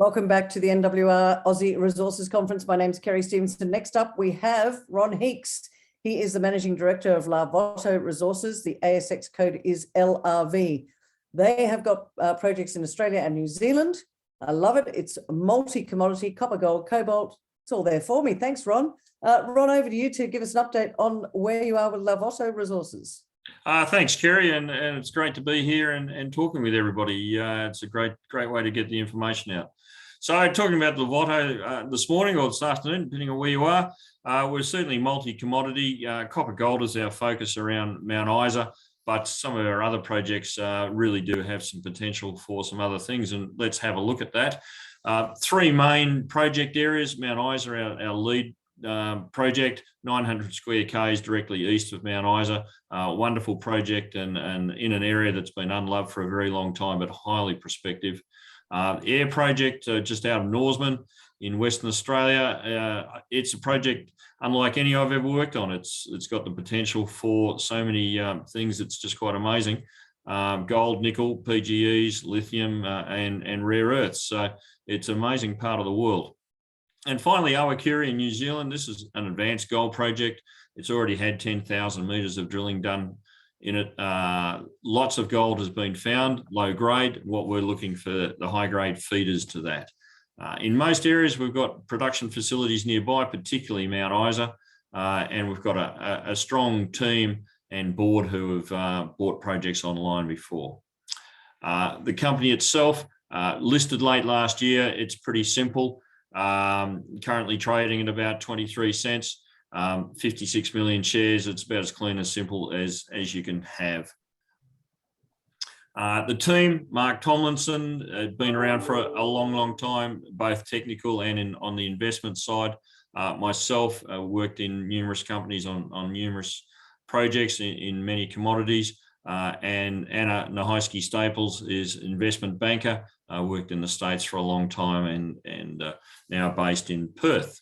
Welcome back to the NWR Aussie Resources Conference. My name is Kerry Stevenson. Next up, we have Ron Heeks. He is the Managing Director of Larvotto Resources. The ASX code is LRV. They have got projects in Australia and New Zealand. I love it. It's multi-commodity, copper, gold, cobalt. It's all there for me. Thanks, Ron. Ron, over to you to give us an update on where you are with Larvotto Resources. Thanks, Kerry, and it's great to be here and talking with everybody. It's a great way to get the information out. So talking about Larvotto this morning or this afternoon, depending on where you are, we're certainly multi-commodity. Copper gold is our focus around Mount Isa, but some of our other projects really do have some potential for some other things, and let's have a look at that. Three main project areas: Mount Isa, our lead project, 900 square k's directly east of Mount Isa. Wonderful project and in an area that's been unloved for a very long time, but highly prospective. Eyre project just out of Norseman in Western Australia. It's a project unlike any I've ever worked on. It's got the potential for so many things. It's just quite amazing. Gold, nickel, PGEs, lithium, and rare earths. So it's an amazing part of the world. And finally, Ohakuri in New Zealand. This is an advanced gold project. It's already had 10,000 metres of drilling done in it. Lots of gold has been found, low grade. What we're looking for, the high grade feeders to that. In most areas, we've got production facilities nearby, particularly Mount Isa, and we've got a strong team and board who have bought projects online before. The company itself, listed late last year. It's pretty simple. Currently trading at about 23 cents. 56 million shares. It's about as clean and simple as you can have. The team, Mark Tomlinson, had been around for a long time, both technical and on the investment side. Myself worked in numerous companies on numerous projects in many commodities. And Anna Nahiski Staples is investment banker, worked in the States for a long time and now based in Perth.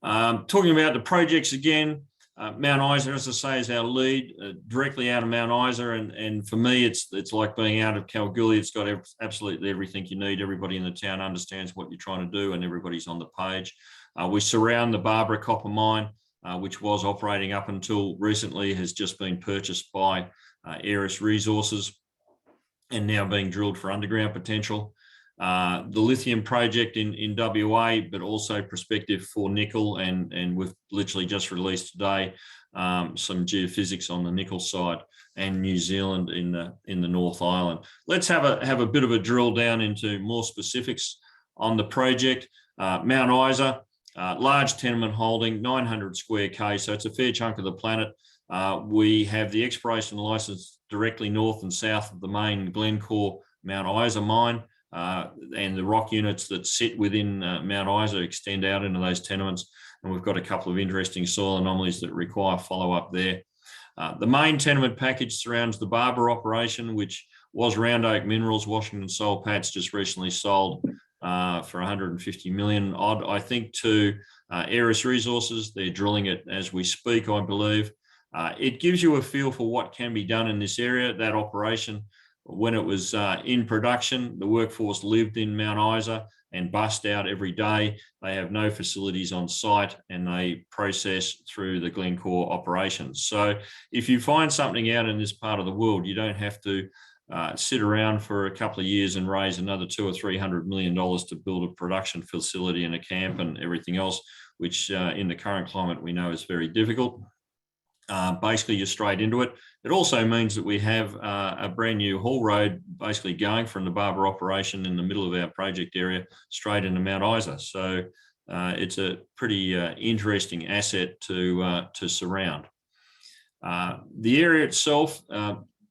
Talking about the projects again, Mount Isa, as I say, is our lead, directly out of Mount Isa, and for me, it's like being out of Kalgoorlie. It's got absolutely everything you need. Everybody in the town understands what you're trying to do, and everybody's on the page. We surround the Ballara copper mine, which was operating up until recently, has just been purchased by Eyre Resources, and now being drilled for underground potential. The lithium project in WA, but also prospective for nickel, and we've literally just released today some geophysics on the nickel side, and New Zealand in the North Island. Let's have a bit of a drill down into more specifics on the project. Mount Isa, large tenement holding, 900 square k, so it's a fair chunk of the planet. We have the exploration license directly north and south of the main Glencore Mount Isa mine. And the rock units that sit within Mount Isa extend out into those tenements, and we've got a couple of interesting soil anomalies that require follow-up there. The main tenement package surrounds the Ballara operation, which was Round Oak Minerals, Washington Soul Patts, just recently sold for 150 million odd, I think, to Eyre Resources. They're drilling it as we speak, I believe. It gives you a feel for what can be done in this area. That operation, when it was in production, the workforce lived in Mount Isa and bust out every day. They have no facilities on site, and they process through the Glencore operations. So if you find something out in this part of the world, you don't have to sit around for a couple of years and raise another $200 or $300 million to build a production facility and a camp and everything else, which in the current climate we know is very difficult. Basically, you're straight into it. It also means that we have a brand new haul road basically going from the Ballara operation in the middle of our project area straight into Mount Isa. So it's a pretty interesting asset to surround. The area itself,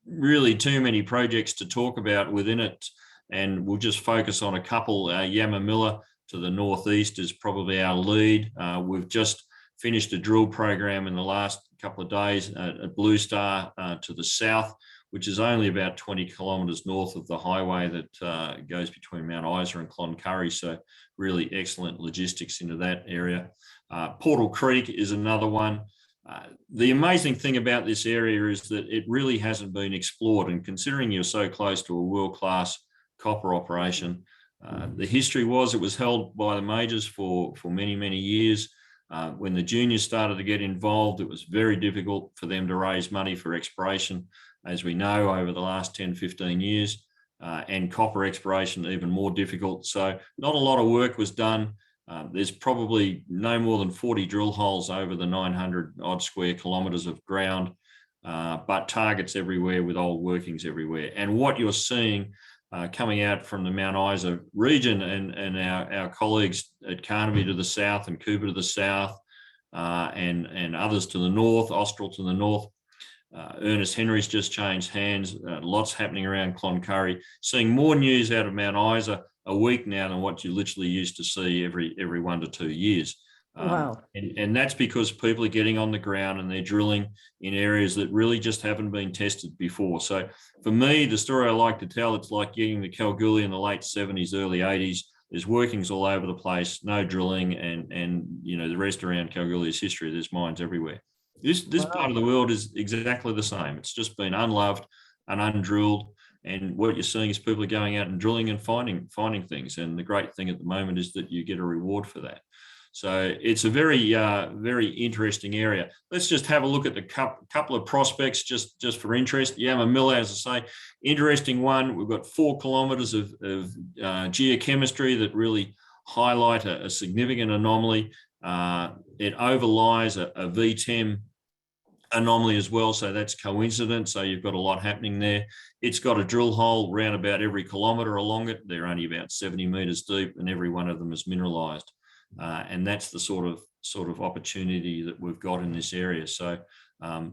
really too many projects to talk about within it, and we'll just focus on a couple. Yamamilla to the northeast is probably our lead. We've just finished a drill program in the last couple of days at Blue Star to the south, which is only about 20 kilometres north of the highway that goes between Mount Isa and Cloncurry. So really excellent logistics into that area. Portal Creek is another one. The amazing thing about this area is that it really hasn't been explored, and considering you're so close to a world-class copper operation. The history was it was held by the majors for many, many years. When the juniors started to get involved, it was very difficult for them to raise money for exploration, as we know, over the last 10, 15 years, and copper exploration even more difficult. So not a lot of work was done. There's probably no more than 40 drill holes over the 900 odd square kilometres of ground, but targets everywhere with old workings everywhere. And what you're seeing coming out from the Mount Isa region and our colleagues at Carnaby to the south and Cooper to the south, and others to the north, Austral to the north. Ernest Henry's just changed hands. Lots happening around Cloncurry. Seeing more news out of Mount Isa a week now than what you literally used to see every 1 to 2 years. Wow. And that's because people are getting on the ground and they're drilling in areas that really just haven't been tested before. So for me, the story I like to tell, it's like getting the Kalgoorlie in the late 70s, early 80s. There's workings all over the place, no drilling, and you know, the rest around Kalgoorlie is history. There's mines everywhere. This part of the world is exactly the same. It's just been unloved and undrilled. And what you're seeing is people are going out and drilling and finding things. And the great thing at the moment is that you get a reward for that. So it's a very, very interesting area. Let's just have a look at the couple of prospects just for interest. Yamamilla, as I say, interesting one. We've got 4 kilometres of geochemistry that really highlight a significant anomaly. It overlies a VTEM anomaly as well, so that's coincidence. So you've got a lot happening there. It's got a drill hole round about every kilometre along it. They're only about 70 metres deep, and every one of them is mineralised. And that's the sort of opportunity that we've got in this area. So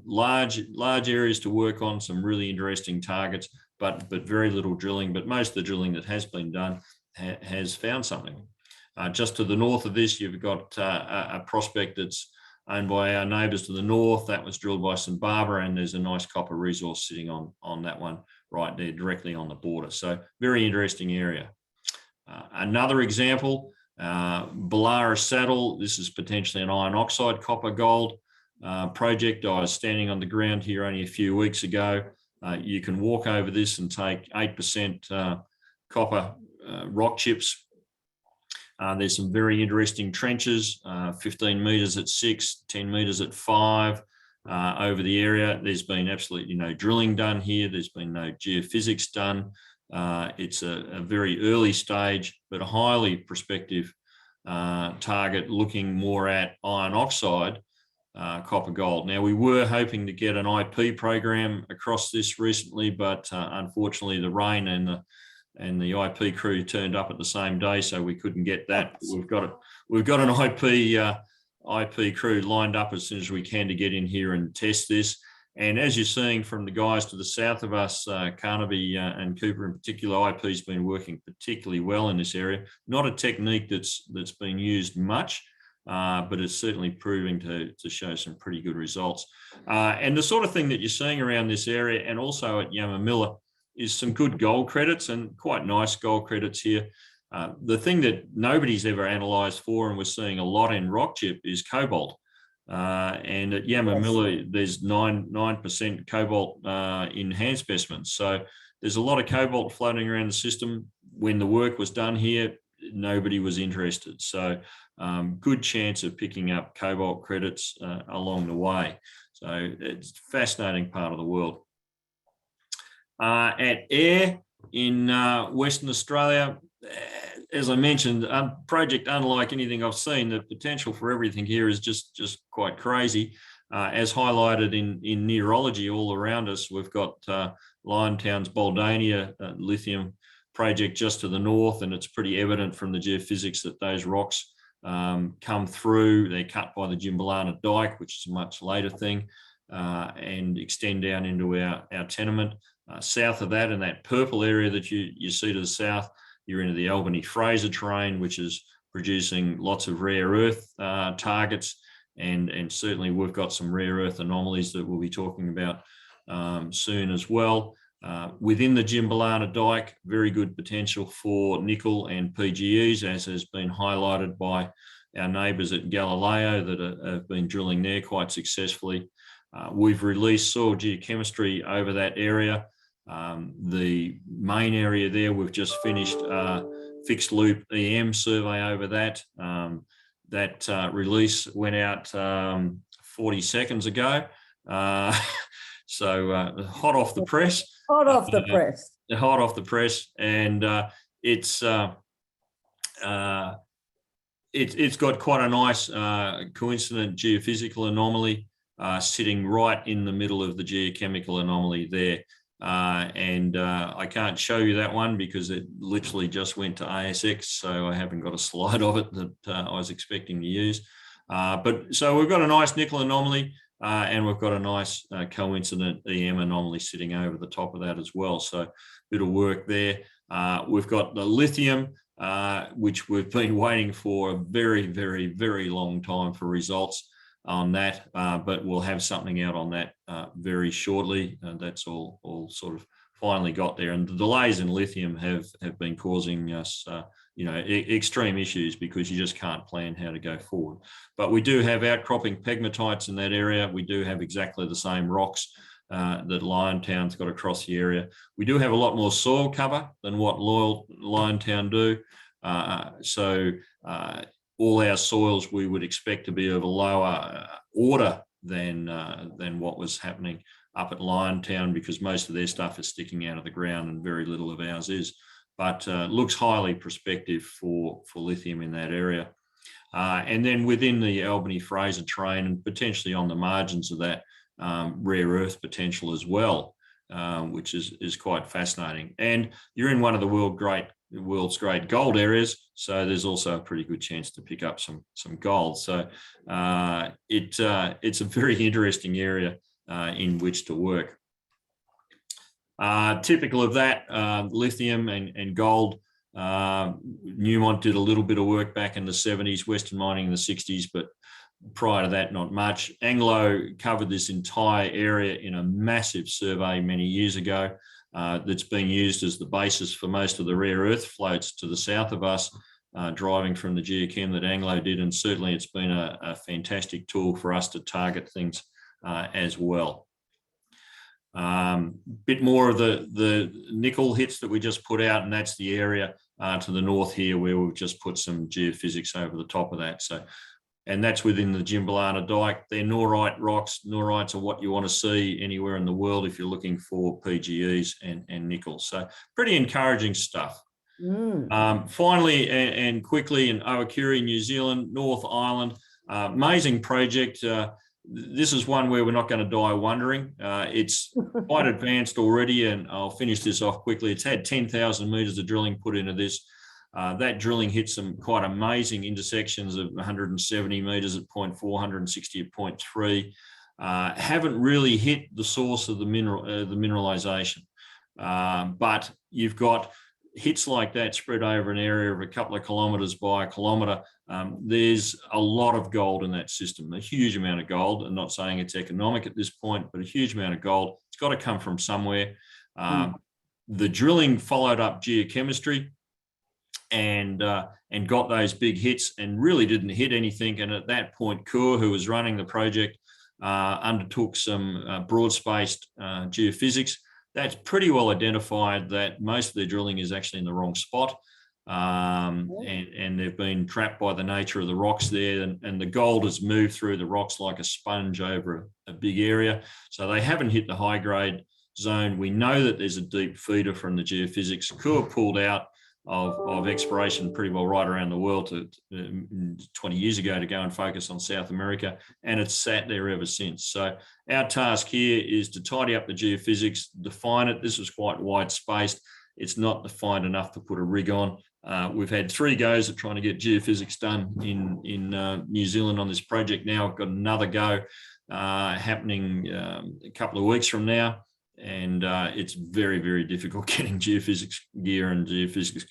large areas to work on, some really interesting targets, but very little drilling. But most of the drilling that has been done has found something. Just to the north of this, you've got a prospect that's owned by our neighbours to the north. That was drilled by St Barbara, and there's a nice copper resource sitting on that one right there, directly on the border. So very interesting area. Another example, Ballara Saddle. This is potentially an iron oxide copper gold project. I was standing on the ground here only a few weeks ago. You can walk over this and take 8% copper rock chips. There's some very interesting trenches, 15 metres at 6, 10 metres at 5 over the area. There's been absolutely no drilling done here. There's been no geophysics done. It's a very early stage, but a highly prospective target, looking more at iron oxide copper gold. Now, we were hoping to get an IP program across this recently, but unfortunately the rain and the IP crew turned up at the same day, so we couldn't get that. We've got an IP crew lined up as soon as we can to get in here and test this. And as you're seeing from the guys to the south of us, Carnaby and Cooper in particular, IP's been working particularly well in this area. Not a technique that's been used much, but it's certainly proving to show some pretty good results. And the sort of thing that you're seeing around this area and also at Yamamilla is some good gold credits, and quite nice gold credits here. The thing that nobody's ever analysed for, and we're seeing a lot in rock chip, is cobalt. And at Yamamilla, there's 9% cobalt in hand specimens. So there's a lot of cobalt floating around the system. When the work was done here, nobody was interested. So good chance of picking up cobalt credits along the way. So it's a fascinating part of the world. At Eyre in Western Australia, as I mentioned, a project unlike anything I've seen. The potential for everything here is just quite crazy. As highlighted in neurology all around us, we've got Liontown's Baldania lithium project just to the north, and it's pretty evident from the geophysics that those rocks come through. They're cut by the Gimbalana dike, which is a much later thing, and extend down into our tenement. South of that, in that purple area that you see to the south, you're into the Albany-Fraser terrain, which is producing lots of rare earth targets, and certainly we've got some rare earth anomalies that we'll be talking about soon as well. Within the Gimbalana dike, very good potential for nickel and PGEs, as has been highlighted by our neighbours at Galileo that have been drilling there quite successfully. We've released soil geochemistry over that area. The main area there, we've just finished fixed loop EM survey over that. That release went out 40 seconds ago. So hot off the press. Hot off the press. Hot off the press. And it's got quite a nice coincident geophysical anomaly sitting right in the middle of the geochemical anomaly there. I can't show you that one because it literally just went to ASX, so I haven't got a slide of it that I was expecting to use. But so we've got a nice nickel anomaly and we've got a nice coincident EM anomaly sitting over the top of that as well. So a bit of work there. We've got the lithium, which we've been waiting for a very, very, very long time for results on that, but we'll have something out on that very shortly. That's all sort of finally got there. And the delays in lithium have been causing us, extreme issues because you just can't plan how to go forward. But we do have outcropping pegmatites in that area. We do have exactly the same rocks that Liontown's got across the area. We do have a lot more soil cover than what Liontown do. All our soils we would expect to be of a lower order than what was happening up at Liontown, because most of their stuff is sticking out of the ground and very little of ours is. But looks highly prospective for lithium in that area. And then within the Albany-Fraser terrain and potentially on the margins of that, rare earth potential as well, which is quite fascinating. And you're in one of the world's great gold areas, so there's also a pretty good chance to pick up some gold. So it's a very interesting area in which to work. Typical of that, lithium and gold. Newmont did a little bit of work back in the 70s, Western Mining in the 60s, but prior to that, not much. Anglo covered this entire area in a massive survey many years ago. That's being used as the basis for most of the rare earth floats to the south of us, driving from the geochem that Anglo did. And certainly it's been a fantastic tool for us to target things as well. Bit more of the nickel hits that we just put out, and that's the area to the north here where we've just put some geophysics over the top of that. So, and that's within the Ballara Dike. They're norite rocks. Norites are what you want to see anywhere in the world if you're looking for PGEs and nickel. So pretty encouraging stuff. Finally and quickly, in Ohakuri, New Zealand, North Island, amazing project. This is one where we're not going to die wondering. It's quite advanced already, and I'll finish this off quickly. It's had 10,000 metres of drilling put into this. That drilling hit some quite amazing intersections of 170 metres at 0.4, 160 at 0.3. Haven't really hit the source of the mineralisation, but you've got hits like that spread over an area of a couple of kilometres by a kilometre. There's a lot of gold in that system, a huge amount of gold. I'm not saying it's economic at this point, but a huge amount of gold. It's got to come from somewhere. The drilling followed up geochemistry and got those big hits and really didn't hit anything. And at that point, Kerr, who was running the project, undertook some broad-spaced geophysics. That's pretty well identified that most of their drilling is actually in the wrong spot. And they've been trapped by the nature of the rocks there, and the gold has moved through the rocks like a sponge over a big area. So they haven't hit the high grade zone. We know that there's a deep feeder from the geophysics. Kerr pulled out of exploration pretty well right around the world 20 years ago to go and focus on South America, and it's sat there ever since. So our task here is to tidy up the geophysics, define it. This is quite wide spaced. It's not defined enough to put a rig on. We've had 3 goes at trying to get geophysics done in New Zealand on this project now. I've got another go happening a couple of weeks from now. And it's very, very difficult getting geophysics gear and geophysics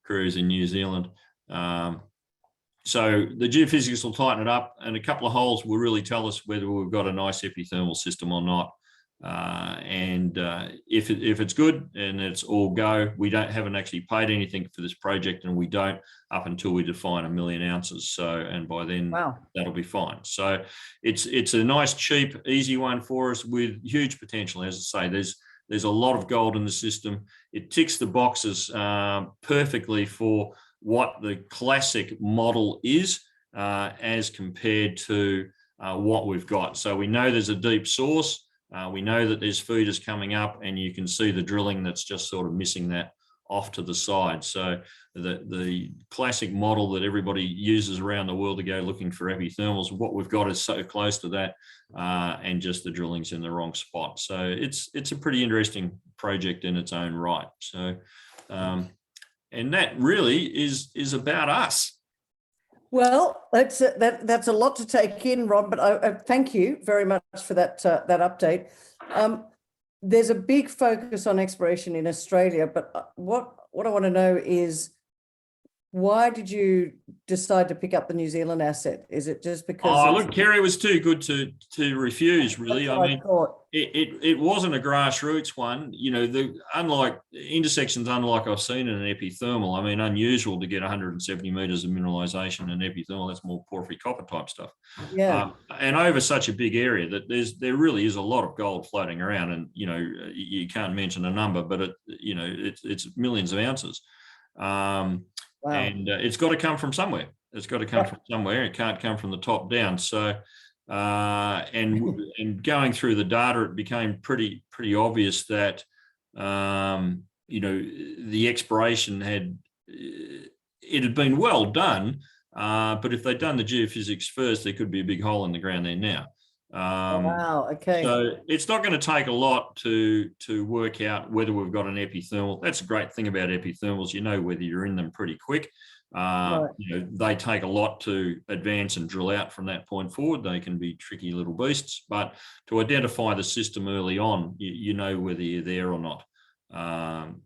crews in New Zealand. So the geophysics will tighten it up, and a couple of holes will really tell us whether we've got a nice epithermal system or not. If it's good and it's all go, we haven't actually paid anything for this project, and we don't up until we define 1 million ounces. So, and by then that'll be fine. So it's a nice, cheap, easy one for us with huge potential. As I say, There's a lot of gold in the system. It ticks the boxes perfectly for what the classic model is as compared to what we've got. So we know there's a deep source. We know that there's feeders coming up, and you can see the drilling that's just sort of missing that off to the side. So the classic model that everybody uses around the world to go looking for epithermals, what we've got is so close to that, and just the drilling's in the wrong spot. So it's a pretty interesting project in its own right. So and that really is about us. Well, that's a lot to take in, Ron, but I thank you very much for that update. There's a big focus on exploration in Australia, but what I want to know is, why did you decide to pick up the New Zealand asset? Is it just because? Oh, look, Kerry was too good to refuse, really. I mean, it wasn't a grassroots one. You know, unlike intersections, unlike I've seen in an epithermal. I mean, unusual to get 170 metres of mineralisation in epithermal. That's more porphyry copper type stuff. Yeah. And over such a big area that there really is a lot of gold floating around, and you know, you can't mention a number, but it's millions of ounces. Wow. And it's got to come from somewhere. It's got to come from somewhere. It can't come from the top down. So, and going through the data, it became pretty obvious that you know, the exploration had been well done, but if they'd done the geophysics first, there could be a big hole in the ground there now. Wow. Okay. So it's not going to take a lot to work out whether we've got an epithermal. That's a great thing about epithermals. You know whether you're in them pretty quick. Right. You know, they take a lot to advance and drill out from that point forward. They can be tricky little beasts, but to identify the system early on, you know whether you're there or not.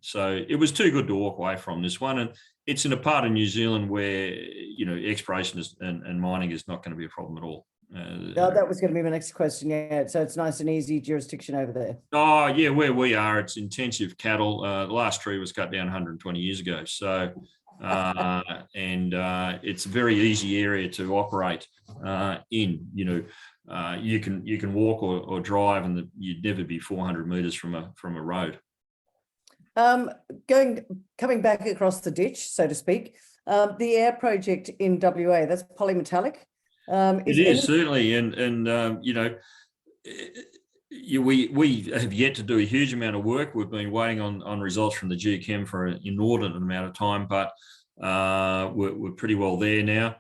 So it was too good to walk away from this one. And it's in a part of New Zealand where, you know, exploration and mining is not going to be a problem at all. That was going to be my next question. Yeah, so it's nice and easy jurisdiction over there. Oh yeah, where we are, it's intensive cattle. The last tree was cut down 120 years ago. So, and it's a very easy area to operate in. You know, you can walk or drive, and you'd never be 400 metres from a road. Coming back across the ditch, so to speak, the Eyre project in WA, that's polymetallic. It is certainly, and you know, we have yet to do a huge amount of work. We've been waiting on results from the Geochem for an inordinate amount of time, but we're pretty well there now.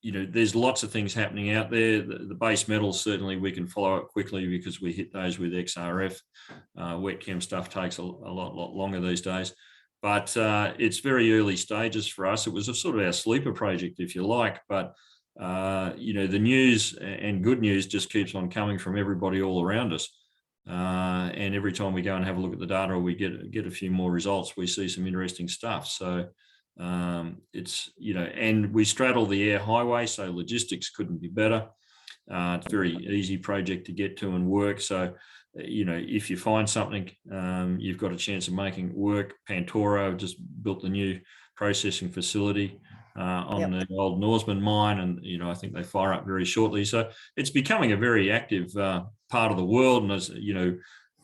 You know, there's lots of things happening out there. The base metals, certainly we can follow up quickly because we hit those with XRF. Wet chem stuff takes a lot longer these days. But it's very early stages for us. It was a sort of our sleeper project, if you like. But, you know, the news and good news just keeps on coming from everybody all around us. And every time we go and have a look at the data, or we get a few more results, we see some interesting stuff. So it's, you know, and we straddle the Eyre highway, so logistics couldn't be better. It's a very easy project to get to and work. So, you know, if you find something, you've got a chance of making it work. Pantoro just built the new processing facility on the old Norseman mine, and you know, I think they fire up very shortly. So it's becoming a very active part of the world. And as you know,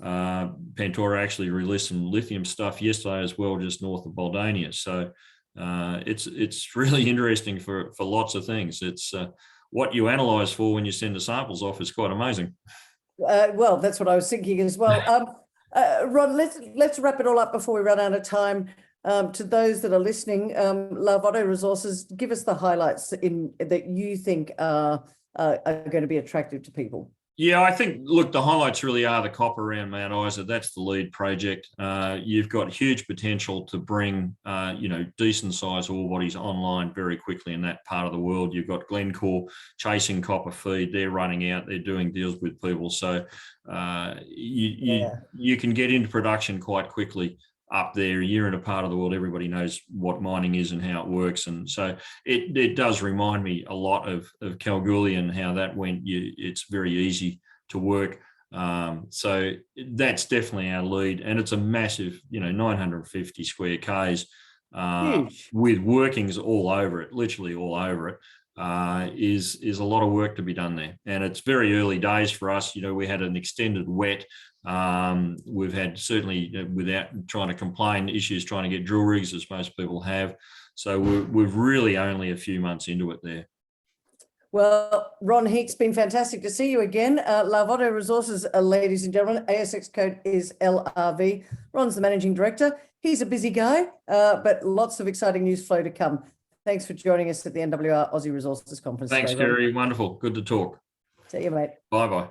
Pantoro actually released some lithium stuff yesterday as well, just north of Baldania. So it's really interesting for lots of things. It's what you analyse for when you send the samples off is quite amazing. Well, that's what I was thinking as well. Ron, let's wrap it all up before we run out of time. To those that are listening, Larvotto Resources, give us the highlights that you think are going to be attractive to people. Yeah, I think, look, the highlights really are the copper around Mount Isa. That's the lead project. You've got huge potential to bring, you know, decent sized ore bodies online very quickly in that part of the world. You've got Glencore chasing copper feed. They're running out. They're doing deals with people. So you can get into production quite quickly up there. You're in a part of the world everybody knows what mining is and how it works, and so it does remind me a lot of Kalgoorlie and how that went. It's very easy to work, so that's definitely our lead, and it's a massive, you know, 950 square k's with workings all over it, literally all over it. Is a lot of work to be done there, and it's very early days for us. You know, we had an extended wet We've had certainly, without trying to complain, issues trying to get drill rigs, as most people have. So we're really only a few months into it there. Well, Ron Heeks, been fantastic to see you again. Larvotto Resources, ladies and gentlemen, ASX code is LRV. Ron's the managing director. He's a busy guy, but lots of exciting news flow to come. Thanks for joining us at the NWR Aussie Resources Conference. Thanks, today, Ron. Kerry. Wonderful. Good to talk. See you, mate. Bye-bye.